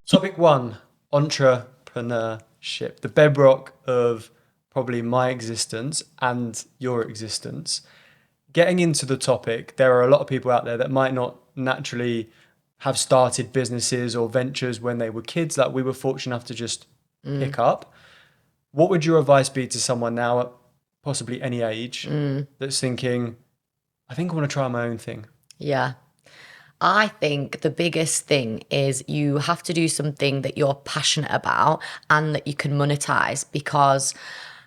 Topic one, entrepreneurship, the bedrock of probably my existence and your existence. Getting into the topic, there are a lot of people out there that might not naturally have started businesses or ventures when they were kids, like we were fortunate enough to just pick up. What would your advice be to someone now at possibly any age that's thinking, I think I want to try my own thing? Yeah. I think the biggest thing is you have to do something that you're passionate about and that you can monetize, because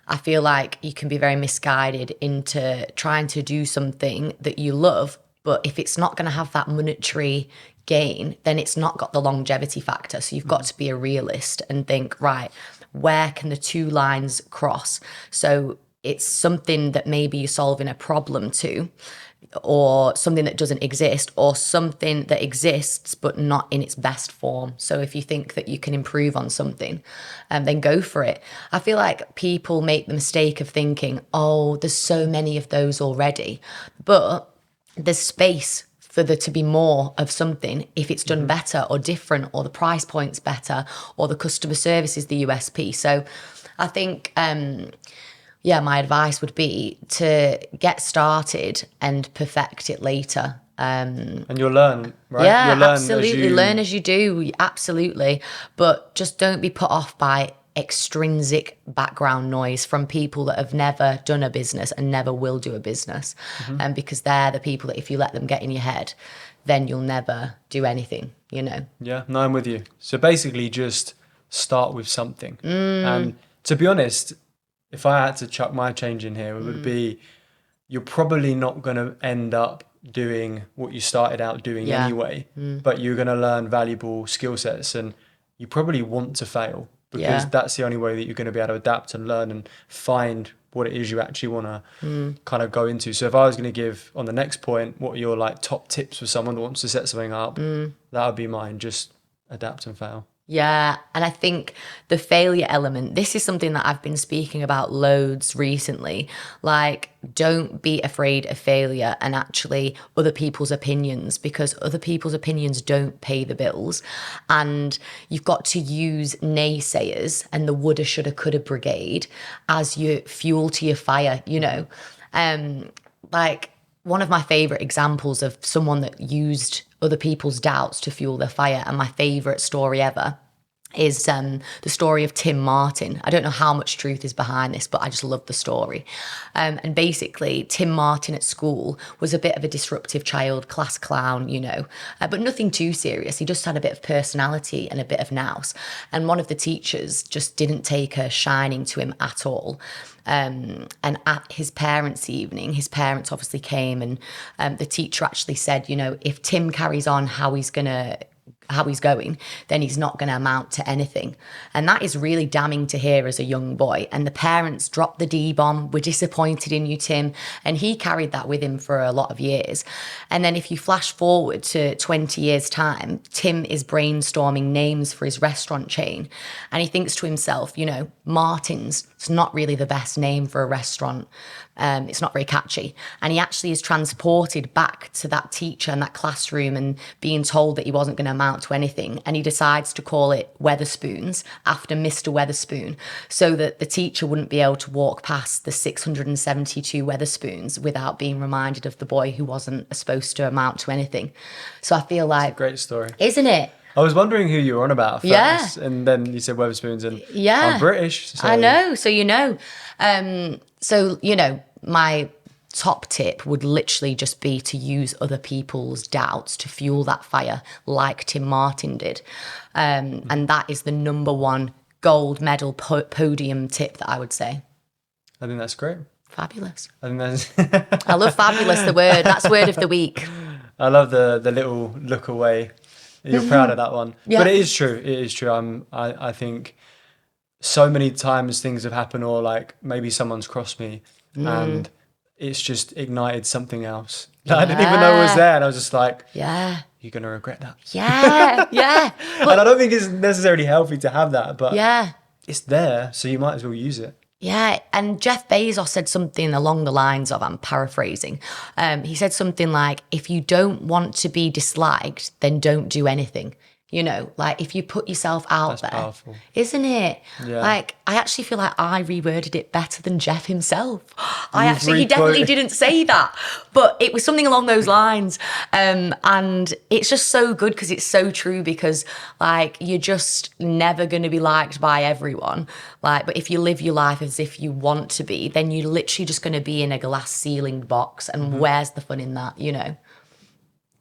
I feel like you can be very misguided into trying to do something that you love, but if it's not going to have that monetary gain, then it's not got the longevity factor. So you've got to be a realist and think, right, where can the two lines cross? So it's something that maybe you're solving a problem to, or something that doesn't exist, or something that exists but not in its best form. So if you think that you can improve on something, then go for it. I feel like people make the mistake of thinking, oh, there's so many of those already, but there's space for there to be more of something if it's done better or different, or the price point's better, or the customer service is the USP. So I think my advice would be to get started and perfect it later. And you'll learn, right? Yeah, You'll learn absolutely. Learn as you do, absolutely. But just don't be put off by extrinsic background noise from people that have never done a business and never will do a business. Because they're the people that if you let them get in your head, then you'll never do anything, you know? Yeah, no, I'm with you. So basically just start with something. And to be honest, if I had to chuck my change in here, it would be, you're probably not going to end up doing what you started out doing anyway, but you're going to learn valuable skill sets, and you probably want to fail, because that's the only way that you're going to be able to adapt and learn and find what it is you actually want to kind of go into. So if I was going to give on the next point, what are your like top tips for someone that wants to set something up, that would be mine. Just adapt and fail. Yeah, and I think the failure element, this is something that I've been speaking about loads recently. Like, don't be afraid of failure and actually other people's opinions, because other people's opinions don't pay the bills. And you've got to use naysayers and the woulda, shoulda, coulda brigade as your fuel to your fire, you know. Like, one of my favorite examples of someone that used other people's doubts to fuel their fire, and my favorite story ever, is the story of Tim Martin. I don't know how much truth is behind this, but I just love the story. And basically, Tim Martin at school was a bit of a disruptive child, class clown, you know, but nothing too serious. He just had a bit of personality and a bit of nous. And one of the teachers just didn't take a shining to him at all. And at his parents' evening, his parents obviously came, and the teacher actually said, you know, if Tim carries on how he's going, then he's not going to amount to anything. And that is really damning to hear as a young boy. And the parents dropped the D-bomb, we're disappointed in you, Tim. And he carried that with him for a lot of years. And then if you flash forward to 20 years' time, Tim is brainstorming names for his restaurant chain. And he thinks to himself, you know, Martin's, it's not really the best name for a restaurant. It's not very catchy. And he actually is transported back to that teacher and that classroom and being told that he wasn't going to amount to anything. And he decides to call it Weatherspoons after Mr. Weatherspoon, so that the teacher wouldn't be able to walk past the 672 Weatherspoons without being reminded of the boy who wasn't supposed to amount to anything. So I feel like... Great story. Isn't it? I was wondering who you were on about first, and then you said Weatherspoons, and I'm British. So. I know, so you know. So, you know, my top tip would literally just be to use other people's doubts to fuel that fire, like Tim Martin did. And that is the number one gold medal podium tip that I would say. I think that's great. Fabulous. I think that's... I love fabulous, the word. That's word of the week. I love the little look away. You're proud of that one. Yeah. But it is true. It is true. I think so many times things have happened, or like maybe someone's crossed me and it's just ignited something else that I didn't even know was there. And I was just like, yeah, you're going to regret that. Yeah, yeah. And I don't think it's necessarily healthy to have that, but yeah, it's there, so you might as well use it. Yeah, and Jeff Bezos said something along the lines of, I'm paraphrasing, he said something like, if you don't want to be disliked, then don't do anything. You know, like if you put yourself out That's there, powerful. isn't it? Yeah. Like I actually feel like I reworded it better than Jeff himself. You've He definitely re-quoted- didn't say that, but it was something along those lines. And it's just so good because it's so true, because like you're just never going to be liked by everyone. Like, but if you live your life as if you want to be, then you're literally just going to be in a glass ceilinged box. And where's the fun in that, you know?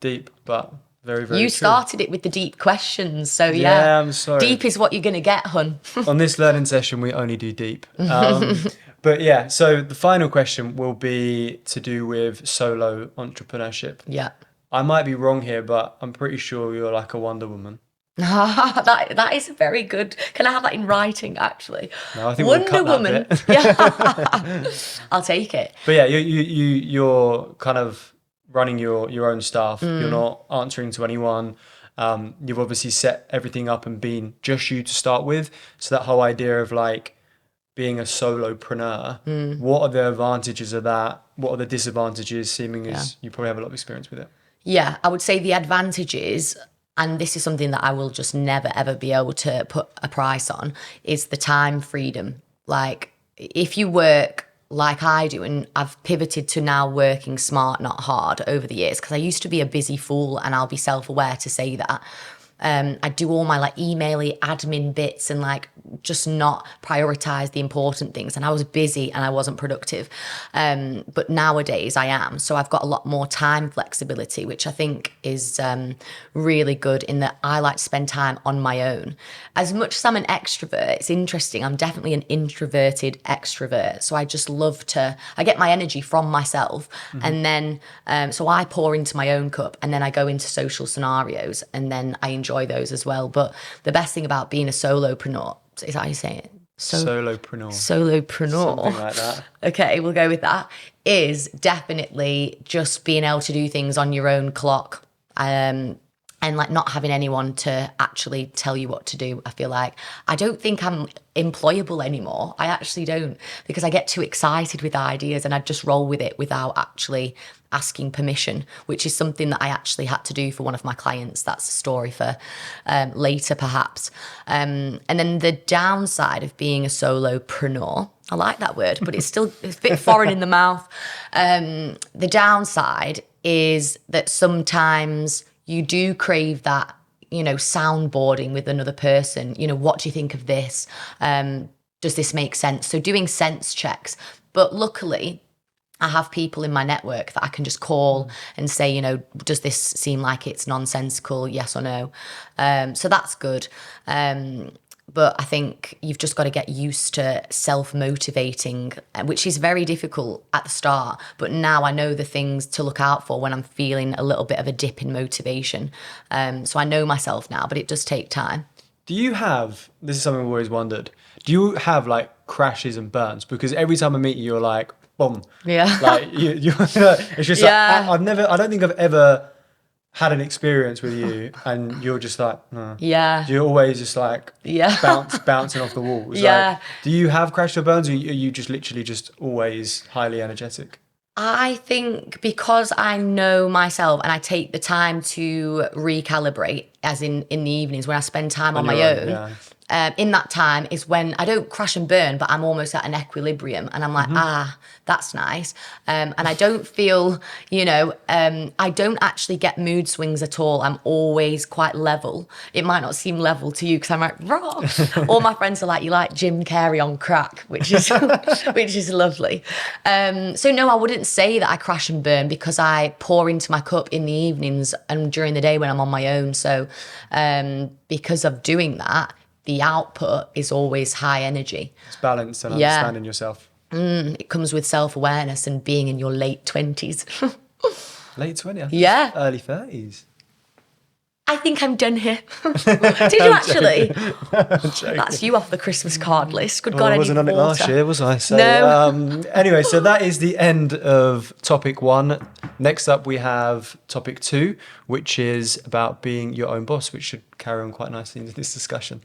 Deep, but very, very You true. started it with the deep questions, so Yeah, I'm sorry. deep is what you're going to get, hun. On this learning session, we only do deep. But yeah, so the final question will be to do with solo entrepreneurship. Yeah. I might be wrong here, but I'm pretty sure you're like a Wonder Woman. That is very good. Can I have that in writing, actually? No, I think we'll cut that bit. Yeah. I'll take it. But yeah, you're kind of running your own stuff. You're not answering to anyone. You've obviously set everything up and been just you to start with. So that whole idea of like being a solopreneur, what are the advantages of that? What are the disadvantages, seeming as you probably have a lot of experience with it? Yeah, I would say the advantages, and this is something that I will just never, ever be able to put a price on, is the time freedom. Like, if you work like I do, and I've pivoted to now working smart, not hard over the years, because I used to be a busy fool, and I'll be self-aware to say that. I do all my like email-y admin bits and like just not prioritize the important things. And I was busy and I wasn't productive. But nowadays I am. So I've got a lot more time flexibility, which I think is really good, in that I like to spend time on my own. As much as I'm an extrovert, it's interesting. I'm definitely an introverted extrovert. So I just love I get my energy from myself. And then, so I pour into my own cup, and then I go into social scenarios, and then I enjoy those as well. But the best thing about being a solopreneur, is that how you say it? Solopreneur. Solopreneur. Something like that. Okay, we'll go with that. Is definitely just being able to do things on your own clock. And like not having anyone to actually tell you what to do. I feel like I don't think I'm employable anymore. I actually don't, because I get too excited with ideas and I just roll with it without actually asking permission, which is something that I actually had to do for one of my clients. That's a story for later, perhaps. And then the downside of being a solopreneur, I like that word, but it's a bit foreign in the mouth. The downside is that sometimes you do crave that, you know, soundboarding with another person. You know, what do you think of this? Does this make sense? So doing sense checks. But luckily, I have people in my network that I can just call and say, you know, does this seem like it's nonsensical? Yes or no? So that's good. But I think you've just got to get used to self-motivating, which is very difficult at the start. But now I know the things to look out for when I'm feeling a little bit of a dip in motivation. So I know myself now, but it does take time. Do you have, this is something I've always wondered, do you have like crashes and burns? Because every time I meet you, you're like, boom. Yeah. Like, it's just Yeah. like, I don't think I've ever had an experience with you and you're just like, no. Yeah. You're always just like bouncing off the walls. Yeah. Like, do you have crash or burns, or are you just literally just always highly energetic? I think because I know myself and I take the time to recalibrate, as in the evenings when I spend time on my your own. Yeah. In that time is when I don't crash and burn, but I'm almost at an equilibrium, and I'm like, that's nice. And I don't feel, you know, I don't actually get mood swings at all. I'm always quite level. It might not seem level to you because I'm like, raw. All my friends are like, you like Jim Carrey on crack, which is which is lovely. So no, I wouldn't say that I crash and burn, because I pour into my cup in the evenings and during the day when I'm on my own. So because of doing that, the output is always high energy. It's balanced and understanding yourself. It comes with self-awareness and being in your late 20s. Late 20s? Yeah. Early 30s. I think I'm done here. Did you actually? That's you off the Christmas card list. Good God, I wasn't on it last year, was I? So, no. Anyway, so that is the end of topic 1. Next up, we have topic 2, which is about being your own boss, which should carry on quite nicely into this discussion.